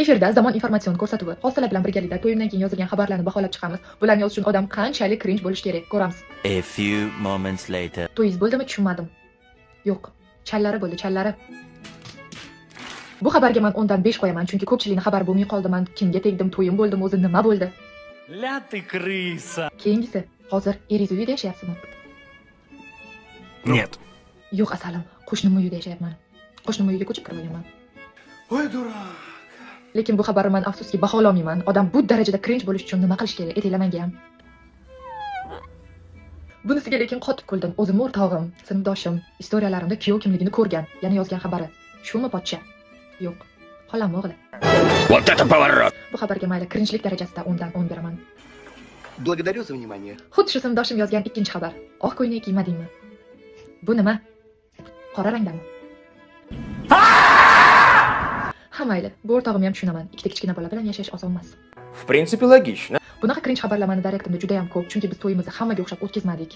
Efirda Zamon informatsion ko'rsatuvi hosilar bilan birgalikda to'yimdan keyin yozilgan xabarlarni baholab chiqamiz. Bularni yozish uchun odam qanchalik cringe bo'lishi kerak, ko'ramiz. A few moments later. To'yingiz bo'ldimi? Tushunmadim. Yo'q, challari bo'ldi, challari. Bu xabarga men 10 dan 5 qo'yaman, chunki ko'pchilikning xabar bo'lmay qoldi. Men kimga tegdim, to'yim bo'ldimi, o'zi nima bo'ldi? Ля ты крыса. Keyingisi, hozir eringiz uyida yashayapsizmi? Нет. Yo'q, asalim, qo'shnim uyida yashayapman. Qo'shnim uyiga ko'chib kirib olganman. Ой, дурак. Lekin bu xabarni men afsuski bahololmayman. Odam bu darajada cringe bo'lish uchun nima qilish kerak? Aytinglar menga ham. Bunisiga lekin qotib kuldim. O'zim o'rtog'im, sinfdoshim, istoriyalarimda kuyov kimligini ko'rgan, yana yozgan xabari. Shumi pochcha? Yo'q. Xolam o'g'li. Вот это поворот. Bu xabarga mayli cringelik darajasida 10 dan 10 beraman. Благодарю за внимание. Xuddi shu sinfdoshim yozgan ikkinchi xabar. Oq ko'ylak kiymadingmi? Bu nima? Qora rangdami? Ha mayli, bu o'rtog'im ham tushunaman. Ikkita kichkina bola bilan yashash oson emas. В принципе, логично. Bunaqa cringe xabarlar meni direktimda juda ham ko'p, chunki biz to'yimizni hammaga o'xshab o'tkazmadik.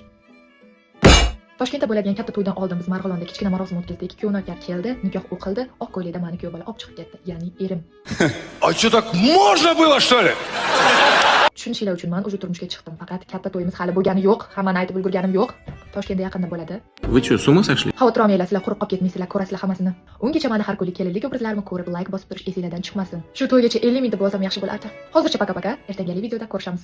Toshkentda bo'ladigan katta to'ydan oldin biz Marg'ilonda kichkina marosim o'tkazdik. Kuyovnokar keldi, nikoh o'qildi, oq ko'ylakda meni kuyov bola olib chiqib ketdi, ya'ni erim. А что, так можно было, что ли? Tushunishinglar uchun men o'sha turmushga chiqdim, faqat katta to'yimiz hali bo'lgani yo'q, hammani aytib ulgurganim yo'q. Toshkentda yaqinda bo'ladi. Вы что, с ума сошли? Xavotir olmanglar, sizlar quruq qolib ketmaysizlar, ko'rasizlar hammasini. Ungacha meni har kunlik kelinlik obrazlarimni ko'rib, like bosib turish esingizdan chiqmasin. Shu to'ygacha 50 ming deb bo'lsam yaxshi bo'lardi. Hozircha paka-paka, ertangi videoda ko'rishamiz.